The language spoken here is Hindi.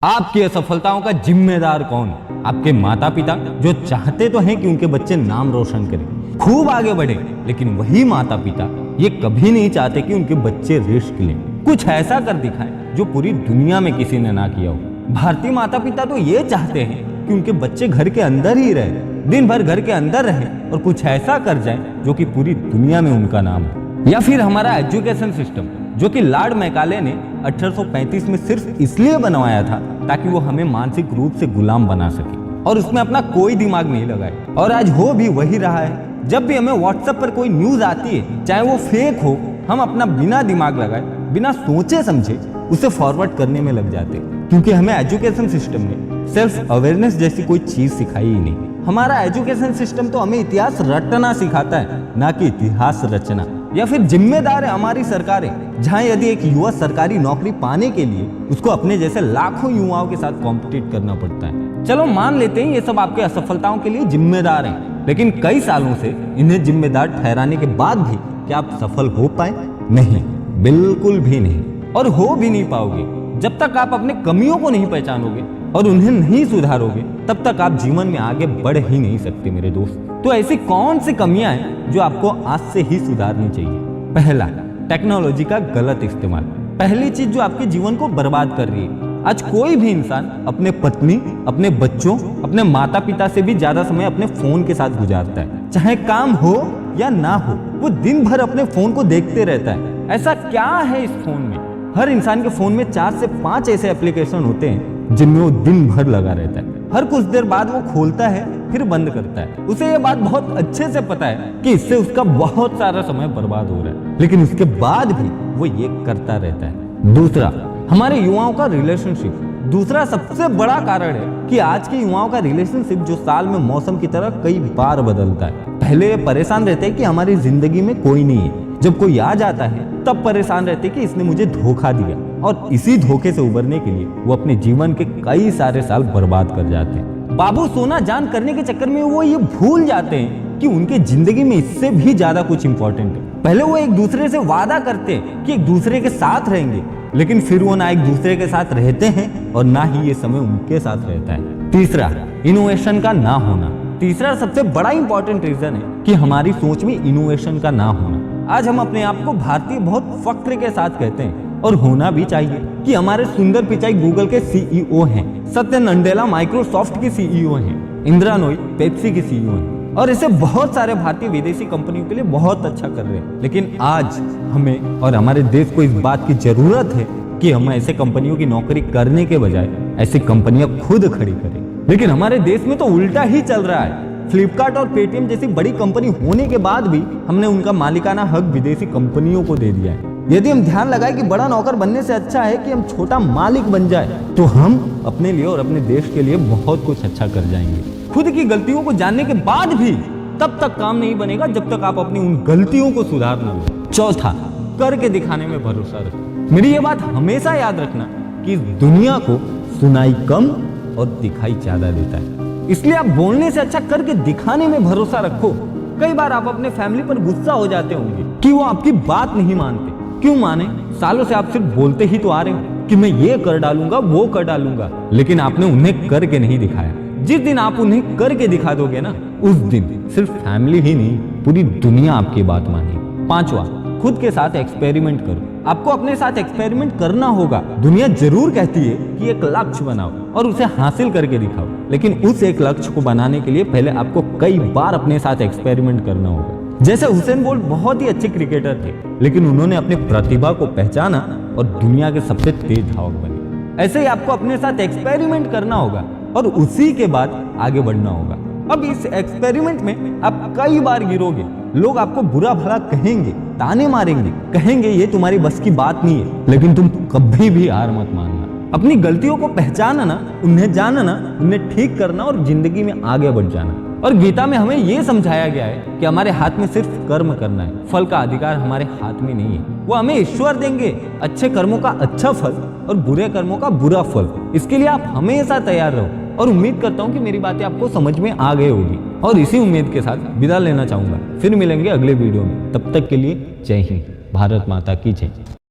आपकी असफलताओं का जिम्मेदार कौन? आपके माता पिता, जो चाहते तो हैं कि उनके बच्चे नाम रोशन करें, खूब आगे बढ़े, लेकिन वही माता पिता ये कभी नहीं चाहते कि उनके बच्चे रिस्क लें, कुछ ऐसा कर दिखाएं जो पूरी दुनिया में किसी ने ना किया हो। भारतीय माता पिता तो ये चाहते हैं कि उनके बच्चे घर के अंदर ही रहे, दिन भर घर के अंदर रहे और कुछ ऐसा कर जाए जो कि पूरी दुनिया में उनका नाम हो। या फिर हमारा एजुकेशन सिस्टम, जो कि लॉर्ड मैकाले ने 1835 में सिर्फ इसलिए बनवाया था ताकि वो हमें मानसिक रूप से गुलाम बना सके और उसमें अपना कोई दिमाग नहीं लगाए। और आज हो भी वही रहा है। जब भी हमें व्हाट्सएप पर कोई न्यूज आती है, चाहे वो फेक हो, हम अपना बिना दिमाग लगाए, बिना सोचे समझे उसे फॉरवर्ड करने में लग जाते हैं, क्योंकि हमें एजुकेशन सिस्टम में सेल्फ अवेयरनेस जैसी कोई चीज सिखाई ही नहीं। हमारा एजुकेशन सिस्टम तो हमें इतिहास रटना सिखाता है, ना कि इतिहास रचना। या फिर जिम्मेदार है हमारी सरकारें, जहां यदि एक युवा सरकारी नौकरी पाने के लिए उसको अपने जैसे लाखों युवाओं के साथ कॉम्पिटिट करना पड़ता है। चलो मान लेते हैं ये सब आपके असफलताओं के लिए जिम्मेदार हैं, लेकिन कई सालों से इन्हें जिम्मेदार ठहराने के बाद भी क्या आप सफल हो पाए? नहीं, बिल्कुल भी नहीं, और हो भी नहीं पाओगे। जब तक आप अपने कमियों को नहीं पहचानोगे और उन्हें नहीं सुधारोगे, तब तक आप जीवन में आगे बढ़ ही नहीं सकते मेरे दोस्त। तो ऐसी कौन सी कमियां हैं जो आपको आज से ही सुधारनी चाहिए? पहला, टेक्नोलॉजी का गलत इस्तेमाल। पहली चीज जो आपके जीवन को बर्बाद कर रही है। आज कोई भी इंसान अपने पत्नी, अपने बच्चों, अपने माता पिता से भी ज्यादा समय अपने फोन के साथ गुजारता है। चाहे काम हो या ना हो, वो दिन भर अपने फोन को देखते रहता है। ऐसा क्या है इस फोन में? हर इंसान के फोन में 4 से 5 ऐसे एप्लीकेशन होते हैं जिनमें वो दिन भर लगा रहता है। हर कुछ देर बाद वो खोलता है, फिर बंद करता है। उसे ये बात बहुत अच्छे से पता है कि इससे उसका बहुत सारा समय बर्बाद हो रहा है, लेकिन उसके बाद भी वो ये करता रहता है। दूसरा, हमारे युवाओं का रिलेशनशिप। दूसरा सबसे बड़ा कारण है कि आज के युवाओं का रिलेशनशिप जो साल में मौसम की तरह कई बार बदलता है। पहले ये परेशान रहते हैं कि हमारी जिंदगी में कोई नहीं है, जब कोई आ जाता है तब परेशान रहते कि इसने मुझे धोखा दिया, और इसी धोखे से उबरने के लिए वो अपने जीवन के कई सारे साल बर्बाद कर जाते हैं। बाबू सोना जान करने के चक्कर में वो ये भूल जाते हैं कि उनके जिंदगी में इससे भी ज्यादा कुछ इंपॉर्टेंट है। पहले वो एक दूसरे से वादा करते हैं कि एक दूसरे के साथ रहेंगे, लेकिन फिर वो ना एक दूसरे के साथ रहते हैं और ना ही ये समय उनके साथ रहता है। तीसरा, इनोवेशन का ना होना। तीसरा सबसे बड़ा इंपॉर्टेंट रीजन है कि हमारी सोच में इनोवेशन का ना होना। आज हम अपने आप को भारतीय बहुत फख्र के साथ कहते हैं, और होना भी चाहिए, कि हमारे सुंदर पिचाई गूगल के सीईओ हैं, सत्य नंडेला माइक्रोसॉफ्ट की सीईओ हैं, इंदिरा नोई पेप्सी की सीईओ हैं, और ऐसे बहुत सारे भारतीय विदेशी कंपनियों के लिए बहुत अच्छा कर रहे हैं। लेकिन आज हमें और हमारे देश को इस बात की जरूरत है कि हम ऐसे कंपनियों की नौकरी करने के बजाय ऐसी कंपनियां खुद खड़ी करें। लेकिन हमारे देश में तो उल्टा ही चल रहा है। फ्लिपकार्ट और पेटीएम जैसी बड़ी कंपनी होने के बाद भी हमने उनका मालिकाना हक विदेशी कंपनियों को दे दिया है। यदि हम ध्यान लगाए कि बड़ा नौकर बनने से अच्छा है कि हम छोटा मालिक बन जाए, तो हम अपने लिए और अपने देश के लिए बहुत कुछ अच्छा कर जाएंगे। खुद की गलतियों को जानने के बाद भी तब तक काम नहीं बनेगा जब तक आप अपनी उन गलतियों को सुधार न लो। चौथा, करके दिखाने में भरोसा रखो। मेरी ये बात हमेशा याद रखना कि दुनिया को सुनाई कम और दिखाई ज्यादा देता है, इसलिए आप बोलने से अच्छा करके दिखाने में भरोसा रखो। कई बार आप अपने फैमिली पर गुस्सा हो जाते होंगे कि वो आपकी बात नहीं मानते। क्यों माने? सालों से आप सिर्फ बोलते ही तो आ रहे हो कि मैं ये कर डालूंगा, वो कर डालूंगा, लेकिन आपने उन्हें करके नहीं दिखाया। जिस दिन आप उन्हें करके दिखा दोगे ना, उस दिन सिर्फ फैमिली ही नहीं, पूरी दुनिया आपकी बात मानेगी। पांचवा, खुद के साथ एक्सपेरिमेंट करो। आपको अपने साथ एक्सपेरिमेंट करना होगा। दुनिया जरूर कहती है कि एक लक्ष्य बनाओ और उसे हासिल करके दिखाओ, लेकिन उस एक लक्ष्य को बनाने के लिए पहले आपको कई बार अपने साथ एक्सपेरिमेंट करना होगा। जैसे हुसैन बोल्ट बहुत ही अच्छे क्रिकेटर थे, लेकिन उन्होंने अपनी प्रतिभा को पहचाना और दुनिया के सबसे तेज धावक बने। ऐसे ही आपको अपने साथ एक्सपेरिमेंट करना होगा और उसी के बाद आगे बढ़ना होगा। अब इस एक्सपेरिमेंट में आप कई बार गिरोगे, लोग आपको बुरा भला कहेंगे, ताने मारेंगे, कहेंगे ये तुम्हारी बस की बात नहीं है, लेकिन तुम कभी भी हार मत मानना। अपनी गलतियों को पहचानना, उन्हें जानना, उन्हें ठीक करना और जिंदगी में आगे बढ़ जाना। और गीता में हमें यह समझाया गया है कि हमारे हाथ में सिर्फ कर्म करना है, फल का अधिकार हमारे हाथ में नहीं है। वो हमें ईश्वर देंगे अच्छे कर्मों का अच्छा फल और बुरे कर्मों का बुरा फल। इसके लिए आप हमेशा तैयार रहो, और उम्मीद करता हूँ कि मेरी बातें आपको समझ में आ गई होगी। और इसी उम्मीद के साथ विदा लेना चाहूंगा। फिर मिलेंगे अगले वीडियो में। तब तक के लिए जय हिंद, भारत माता की जय।